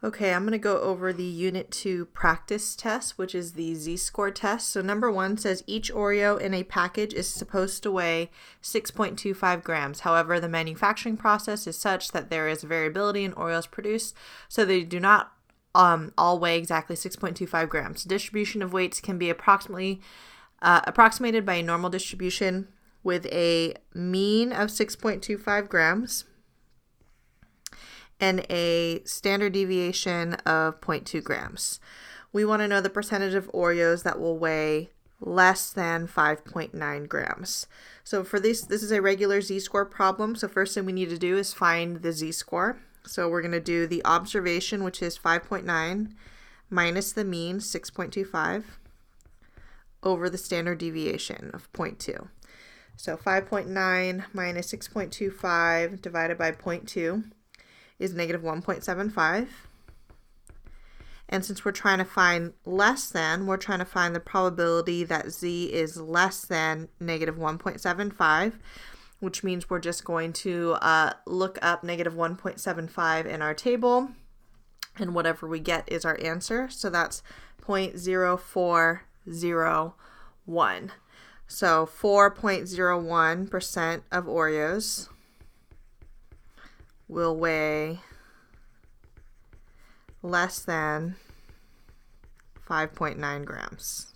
Okay, I'm going to go over the Unit 2 practice test, which is the Z-score test. So number 1 says each Oreo in a package is supposed to weigh 6.25 grams. However, the manufacturing process is such that there is variability in Oreos produced, so they do not all weigh exactly 6.25 grams. Distribution of weights can be approximated by a normal distribution with a mean of 6.25 grams. And a standard deviation of 0.2 grams. We want to know the percentage of Oreos that will weigh less than 5.9 grams. So for this is a regular Z-score problem. So first thing we need to do is find the Z-score. So we're going to do the observation, which is 5.9, minus the mean, 6.25, over the standard deviation of 0.2. So 5.9 minus 6.25 divided by 0.2. is negative 1.75. And since we're trying to find less than, we're trying to find the probability that Z is less than negative 1.75, which means we're just going to look up negative 1.75 in our table, and whatever we get is our answer. So that's 0.0401. So 4.01% of Oreos will weigh less than 5.9 grams.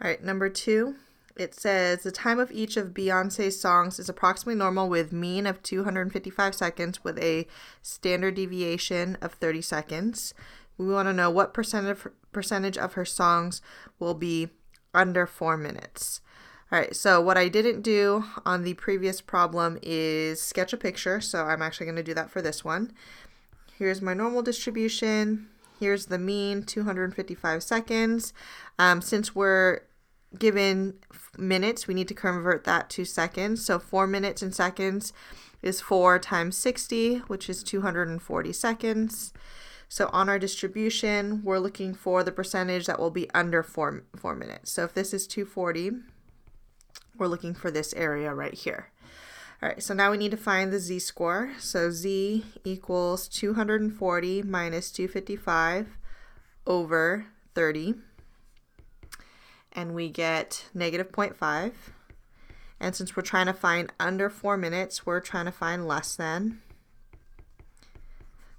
All right, number 2, it says the time of each of Beyonce's songs is approximately normal with mean of 255 seconds with a standard deviation of 30 seconds. We want to know what percentage of her songs will be under 4 minutes. All right, so what I didn't do on the previous problem is sketch a picture, so I'm actually going to do that for this one. Here's my normal distribution. Here's the mean, 255 seconds. Since we're given minutes, we need to convert that to seconds. So 4 minutes in seconds is 4 times 60, which is 240 seconds. So on our distribution, we're looking for the percentage that will be under 4 minutes. So if this is 240, we're looking for this area right here. All right, so now we need to find the Z-score. So Z equals 240 minus 255 over 30. And we get negative 0.5. And since we're trying to find under 4 minutes, we're trying to find less than.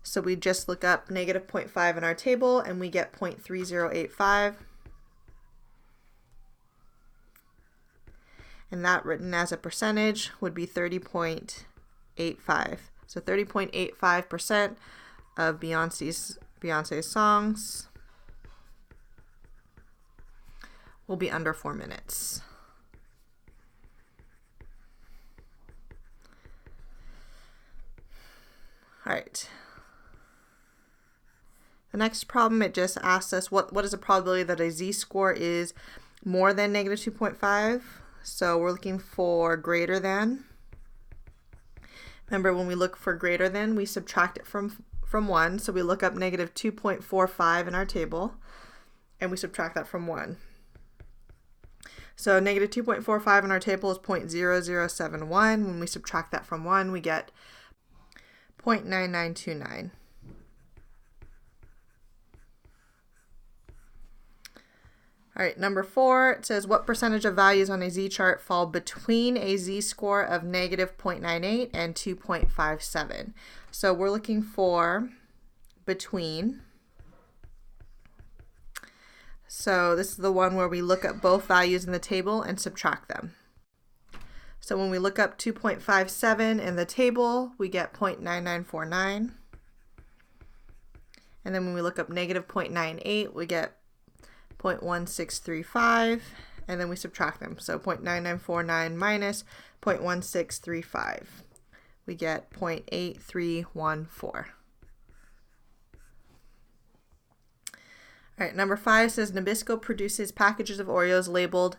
So we just look up negative 0.5 in our table, and we get 0.3085. And that written as a percentage would be 30.85. So 30.85% of Beyonce's songs will be under 4 minutes. All right. The next problem, it just asks us what is the probability that a Z-score is more than negative 2.5? So we're looking for greater than. Remember, when we look for greater than, we subtract it from 1. So we look up negative 2.45 in our table, and we subtract that from 1. So negative 2.45 in our table is 0.0071. When we subtract that from 1, we get 0.9929. All right, number 4, it says what percentage of values on a Z-chart fall between a Z-score of negative 0.98 and 2.57. So we're looking for between. So this is the one where we look up both values in the table and subtract them. So when we look up 2.57 in the table, we get 0.9949. And then when we look up negative 0.98, we get 0.1635, and then we subtract them. So 0.9949 minus 0.1635. We get 0.8314. All right, number 5 says Nabisco produces packages of Oreos labeled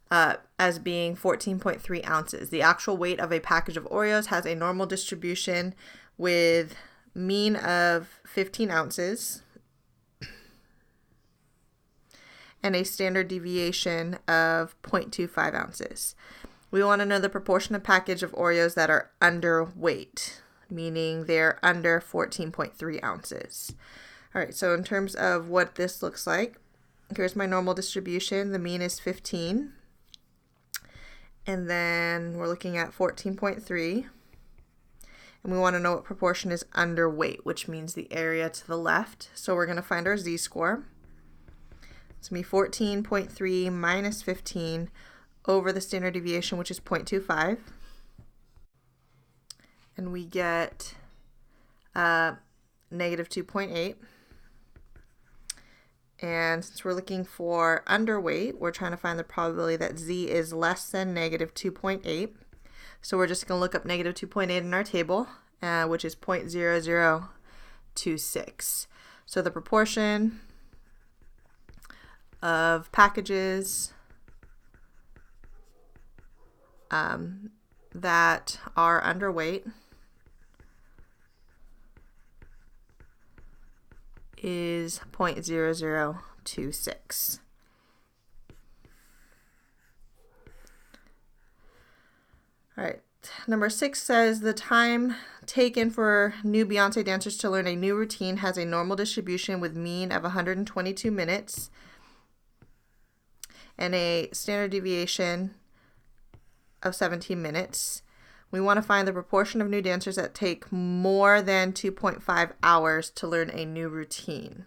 as being 14.3 ounces. The actual weight of a package of Oreos has a normal distribution with mean of 15 ounces and a standard deviation of 0.25 ounces. We want to know the proportion of package of Oreos that are underweight meaning they're under 14.3 ounces. All right, so in terms of what this looks like, here's my normal distribution. The mean is 15. And then we're looking at 14.3. And we want to know what proportion is underweight, which means the area to the left. So we're going to find our z-score. It's going to be 14.3 minus 15 over the standard deviation, which is 0.25. And we get negative 2.8. And since we're looking for underweight, we're trying to find the probability that z is less than negative 2.8. So we're just going to look up negative 2.8 in our table, which is 0.0026. So the proportion of packages that are underweight is 0.0026. All right, number 6 says the time taken for new Beyonce dancers to learn a new routine has a normal distribution with mean of 122 minutes and a standard deviation of 17 minutes. We want to find the proportion of new dancers that take more than 2.5 hours to learn a new routine.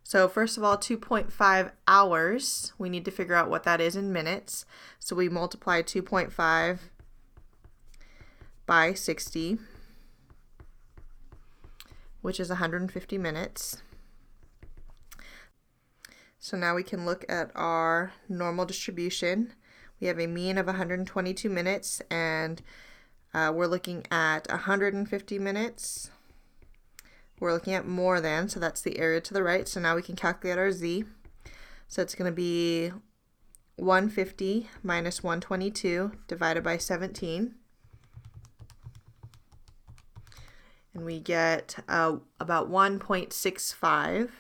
So first of all, 2.5 hours, we need to figure out what that is in minutes. So we multiply 2.5 by 60, which is 150 minutes. So now we can look at our normal distribution. We have a mean of 122 minutes, and we're looking at 150 minutes. We're looking at more than, so that's the area to the right. So now we can calculate our z. So it's going to be 150 minus 122 divided by 17. And we get about 1.65.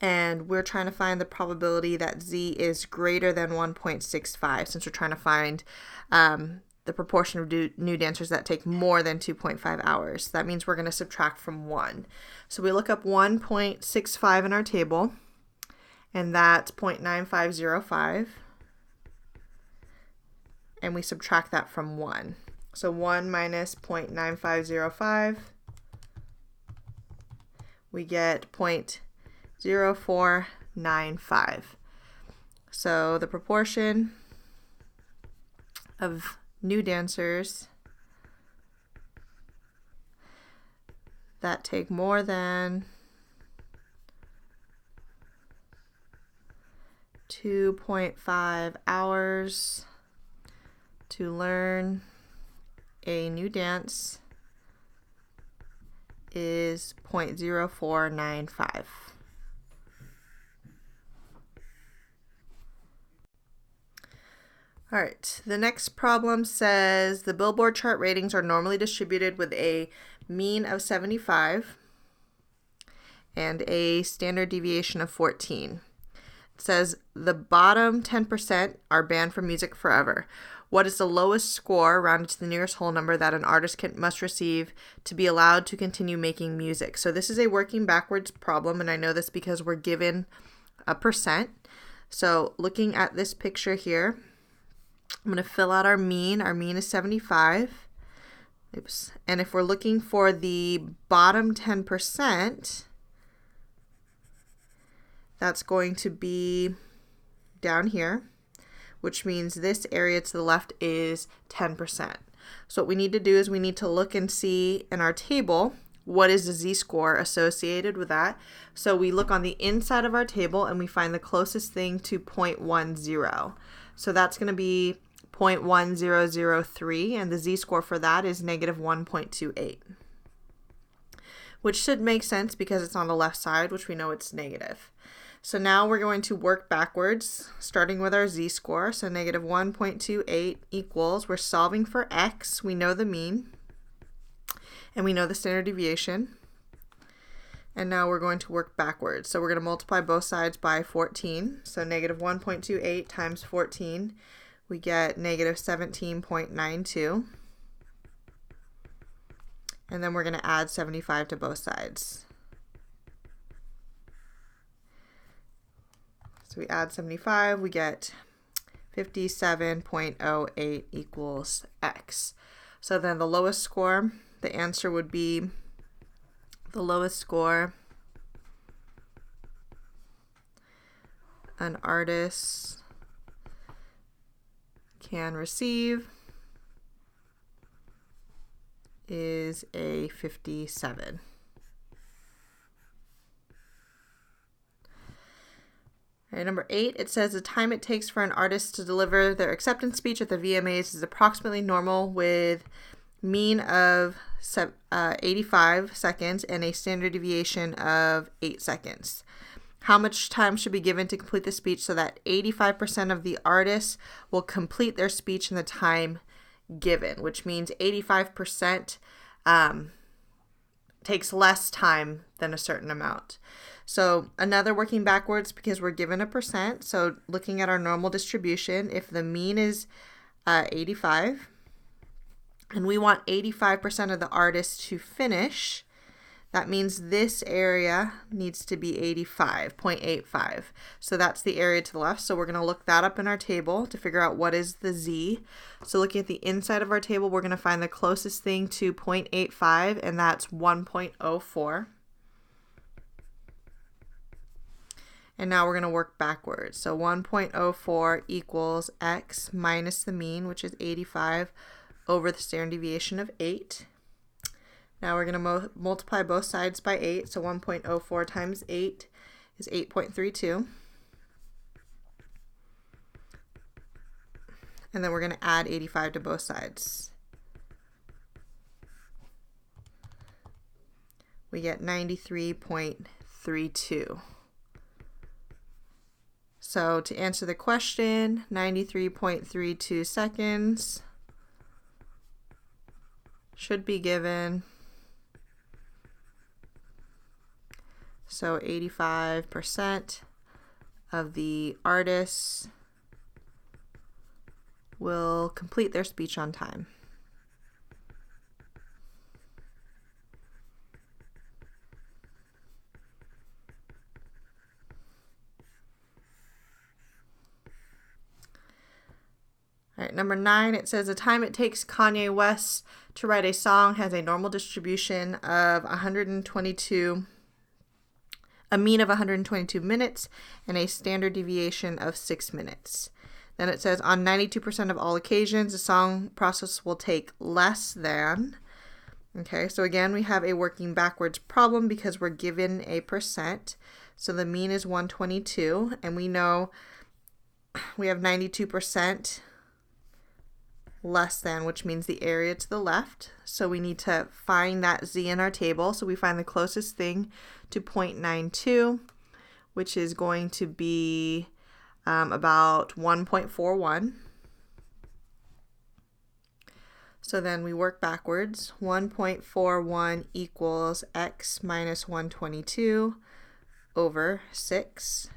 And we're trying to find the probability that z is greater than 1.65, since we're trying to find the proportion of new dancers that take more than 2.5 hours. That means we're going to subtract from 1. So we look up 1.65 in our table, and that's 0.9505. And we subtract that from 1. So 1 minus 0.9505, we get 0.0495. So the proportion of new dancers that take more than 2.5 hours to learn a new dance is 0.0495. All right, the next problem says the Billboard chart ratings are normally distributed with a mean of 75 and a standard deviation of 14. It says the bottom 10% are banned from music forever. What is the lowest score rounded to the nearest whole number that an artist must receive to be allowed to continue making music? So this is a working backwards problem, and I know this because we're given a percent. So looking at this picture here, I'm going to fill out our mean. Our mean is 75. Oops. And if we're looking for the bottom 10%, that's going to be down here, which means this area to the left is 10%. So what we need to do is we need to look and see in our table what is the z-score associated with that. So we look on the inside of our table and we find the closest thing to 0.10. So that's going to be 0.1003, and the z-score for that is negative 1.28, which should make sense because it's on the left side, which we know it's negative. So now we're going to work backwards, starting with our z-score. So negative 1.28 equals, we're solving for x, we know the mean, and we know the standard deviation. And now we're going to work backwards. So we're going to multiply both sides by 14. So negative 1.28 times 14, we get negative 17.92. And then we're going to add 75 to both sides. So we add 75, we get 57.08 equals X. So then the lowest score, the answer would be the lowest score an artist can receive is a 57. All right, number 8, it says the time it takes for an artist to deliver their acceptance speech at the VMAs is approximately normal with mean of 85 seconds and a standard deviation of 8 seconds. How much time should be given to complete the speech so that 85% of the artists will complete their speech in the time given, which means 85% takes less time than a certain amount. So another working backwards because we're given a percent. So looking at our normal distribution, if the mean is 85 and we want 85% of the artists to finish, that means this area needs to be 85.85. So that's the area to the left. So we're going to look that up in our table to figure out what is the Z. So looking at the inside of our table, we're going to find the closest thing to 0.85, and that's 1.04. And now we're going to work backwards. So 1.04 equals X minus the mean, which is 85, over the standard deviation of 8. Now we're going to multiply both sides by 8. So 1.04 times 8 is 8.32. And then we're going to add 85 to both sides. We get 93.32. So to answer the question, 93.32 seconds should be given. So 85% of the artists will complete their speech on time. All right, number 9, it says the time it takes Kanye West to write a song has a normal distribution of a mean of 122 minutes and a standard deviation of 6 minutes. Then it says on 92% of all occasions, the song process will take less than. Okay, so again, we have a working backwards problem because we're given a percent. So the mean is 122, and we know we have 92% less than, which means the area to the left. So we need to find that Z in our table. So we find the closest thing to 0.92, which is going to be about 1.41. So then we work backwards. 1.41 equals X minus 122 over 6.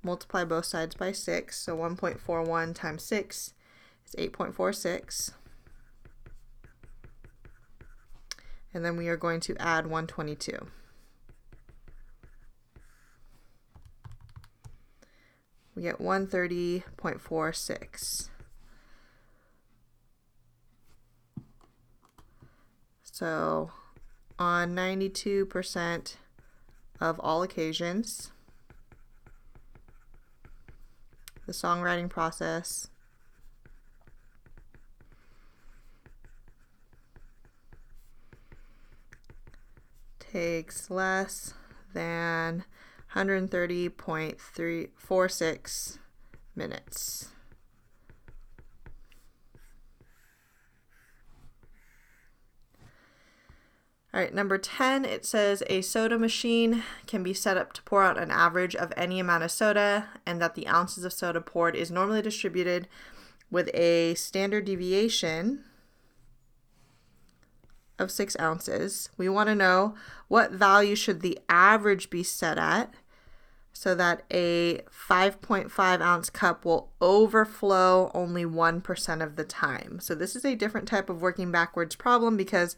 Multiply both sides by 6. So 1.41 times 6 is 8.46. And then we are going to add 122. We get 130.46. So on 92% of all occasions, the songwriting process takes less than 130.346 minutes. All right, number 10, it says a soda machine can be set up to pour out an average of any amount of soda, and that the ounces of soda poured is normally distributed with a standard deviation of 6 ounces. We want to know what value should the average be set at so that a 5.5 ounce cup will overflow only 1% of the time. So this is a different type of working backwards problem because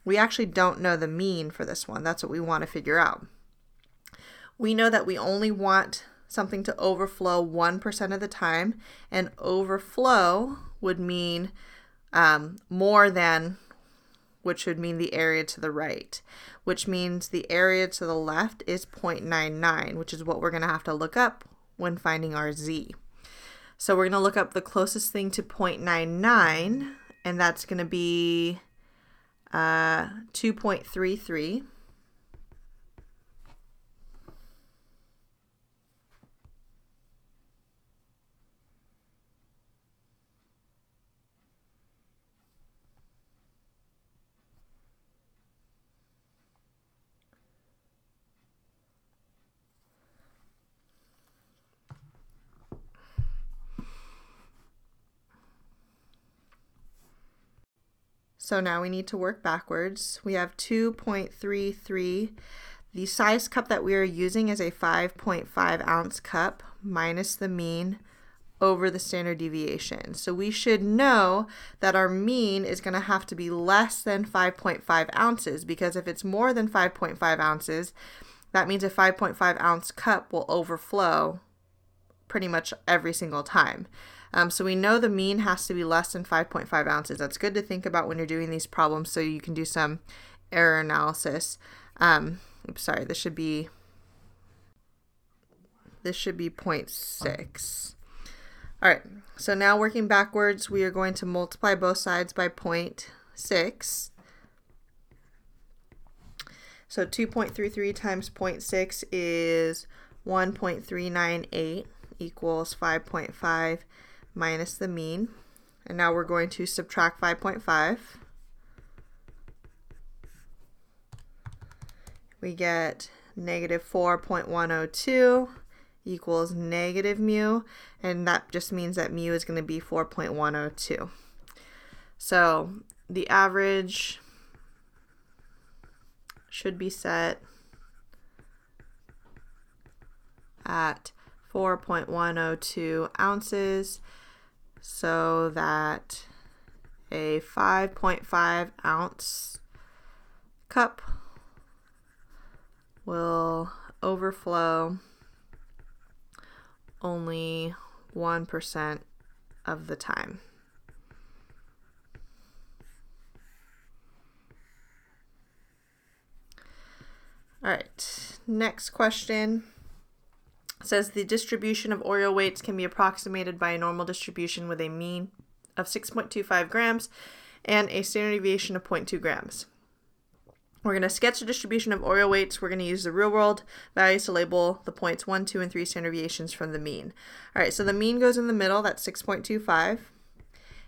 we actually don't know the mean for this one. That's what we want to figure out. We know that we only want something to overflow 1% of the time, and overflow would mean more than, which would mean the area to the right, which means the area to the left is 0.99, which is what we're going to have to look up when finding our z. So we're going to look up the closest thing to 0.99, and that's going to be 2.33. So now we need to work backwards. We have 2.33. The size cup that we are using is a 5.5 ounce cup minus the mean over the standard deviation. So we should know that our mean is going to have to be less than 5.5 ounces, because if it's more than 5.5 ounces, that means a 5.5 ounce cup will overflow pretty much every single time. So we know the mean has to be less than 5.5 ounces. That's good to think about when you're doing these problems so you can do some error analysis. Sorry, this should be 0.6. All right, so now working backwards, we are going to multiply both sides by 0.6. So 2.33 times 0.6 is 1.398 equals 5.5 minus the mean. And now we're going to subtract 5.5. We get negative 4.102 equals negative mu, and that just means that mu is going to be 4.102. So the average should be set at 4.102 ounces, so that a 5.5 ounce cup will overflow only 1% of the time. All right, next question. It says the distribution of Oreo weights can be approximated by a normal distribution with a mean of 6.25 grams and a standard deviation of 0.2 grams. We're going to sketch the distribution of Oreo weights. We're going to use the real world values to label the points 1, 2, and 3 standard deviations from the mean. All right, so the mean goes in the middle, that's 6.25.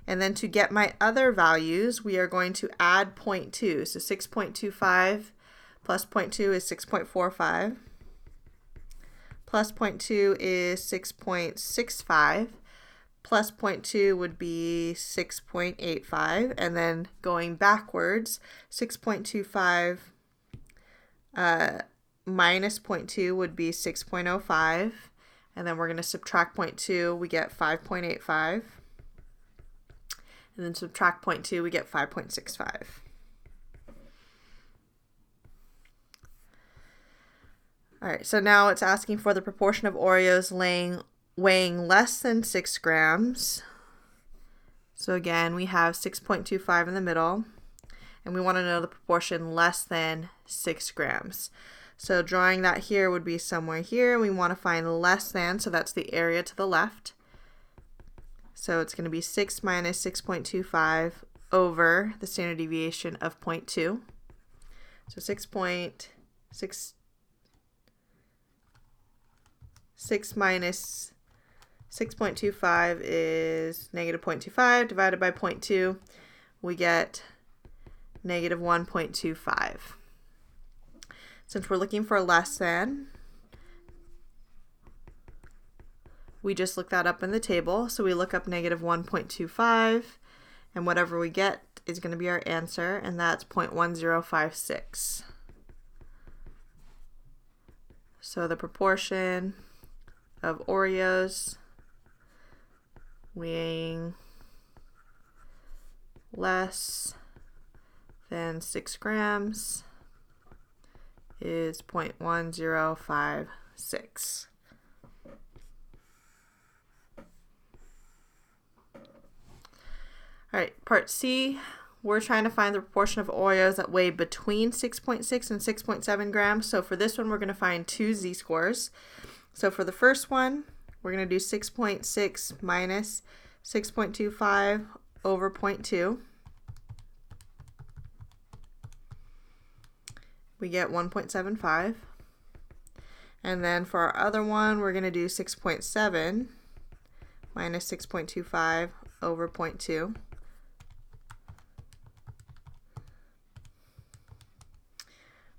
And then to get my other values, we are going to add 0.2. So 6.25 plus 0.2 is 6.45. Plus 0.2 is 6.65. Plus 0.2 would be 6.85. And then going backwards, 6.25 minus 0.2 would be 6.05. And then we're going to subtract 0.2, we get 5.85. And then subtract 0.2, we get 5.65. All right, so now it's asking for the proportion of Oreos weighing less than 6 grams. So again, we have 6.25 in the middle, and we want to know the proportion less than 6 grams. So drawing that here would be somewhere here, and we want to find less than, so that's the area to the left. So it's going to be 6 minus 6.25 over the standard deviation of 0.2. So 6 minus 6.25 is negative 0.25 divided by 0.2. We get negative 1.25. Since we're looking for less than, we just look that up in the table. So we look up negative 1.25, and whatever we get is going to be our answer, and that's 0.1056. So the proportion of Oreos weighing less then 6 grams is 0.1056. All right, part C, we're trying to find the proportion of Oreos that weigh between 6.6 and 6.7 grams. So for this one, we're going to find two z-scores. So for the first one, we're going to do 6.6 minus 6.25 over 0.2. We get 1.75. And then for our other one, we're going to do 6.7 minus 6.25 over 0.2.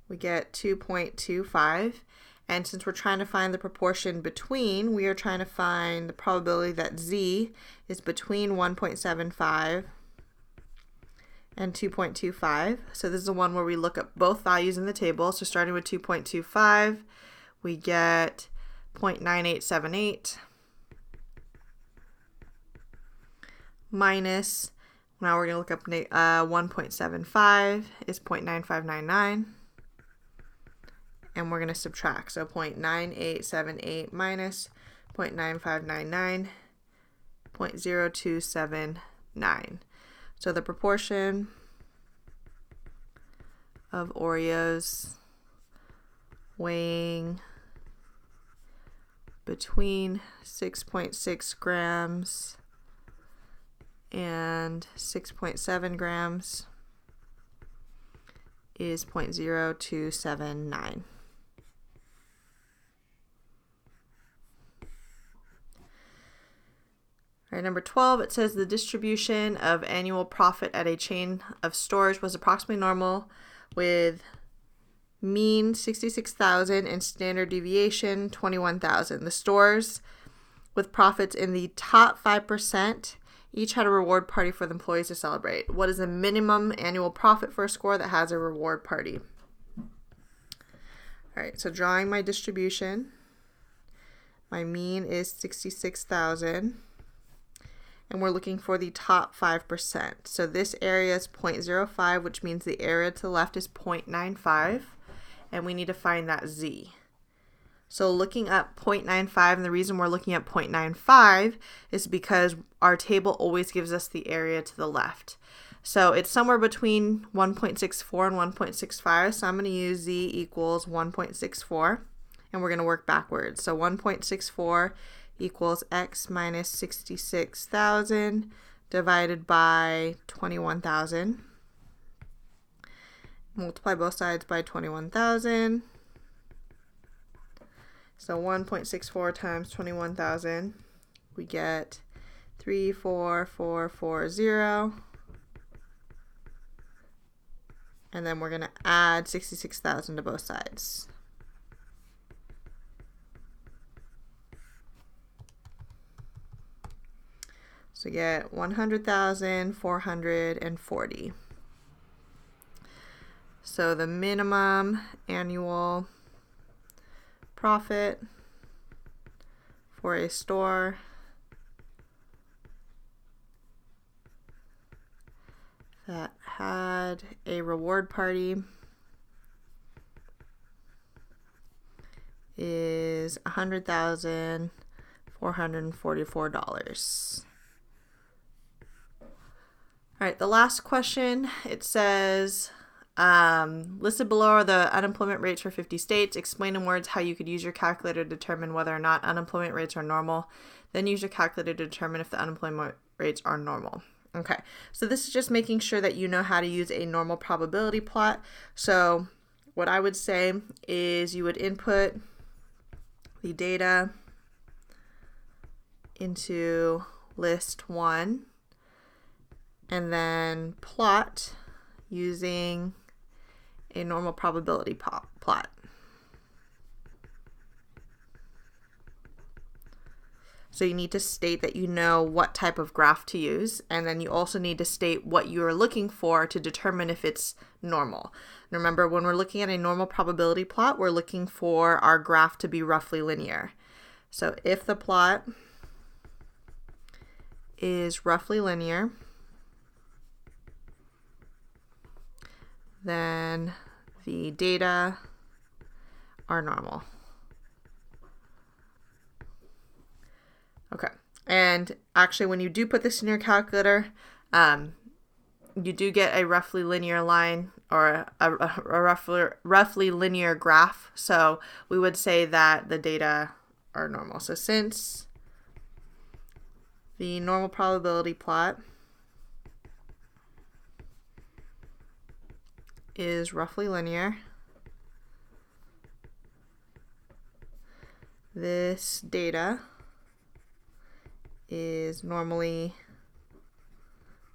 We get 2.25. And since we're trying to find the proportion between, we are trying to find the probability that z is between 1.75 and 2.25. So this is the one where we look up both values in the table. So starting with 2.25, we get 0.9878 minus, now we're going to look up 1.75 is 0.9599. And we're going to subtract. So 0.9878 minus 0.9599, 0.0279. So the proportion of Oreos weighing between 6.6 grams and 6.7 grams is 0.0279. All right, number 12, it says the distribution of annual profit at a chain of stores was approximately normal with mean 66,000 and standard deviation 21,000. The stores with profits in the top 5% each had a reward party for the employees to celebrate. What is the minimum annual profit for a store that has a reward party? All right, so drawing my distribution, my mean is 66,000. And we're looking for the top 5%. So this area is 0.05, which means the area to the left is 0.95, and we need to find that z. So looking up 0.95, and the reason we're looking at 0.95 is because our table always gives us the area to the left. So it's somewhere between 1.64 and 1.65, so I'm going to use z equals 1.64, and we're going to work backwards. So 1.64 equals x minus 66,000 divided by 21,000. Multiply both sides by 21,000. So 1.64 times 21,000, we get 34440. And then we're going to add 66,000 to both sides. So we get 100,440. So the minimum annual profit for a store that had a reward party is $100,444. All right, the last question, it says, listed below are the unemployment rates for 50 states. Explain in words how you could use your calculator to determine whether or not unemployment rates are normal. Then use your calculator to determine if the unemployment rates are normal. Okay, so this is just making sure that you know how to use a normal probability plot. So what I would say is you would input the data into list 1 and then plot using a normal probability plot. So you need to state that you know what type of graph to use, and then you also need to state what you are looking for to determine if it's normal. And remember, when we're looking at a normal probability plot, we're looking for our graph to be roughly linear. So if the plot is roughly linear, then the data are normal. Okay, and actually when you do put this in your calculator, you do get a roughly linear line or a roughly linear graph. So we would say that the data are normal. So since the normal probability plot is roughly linear, this data is normally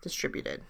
distributed.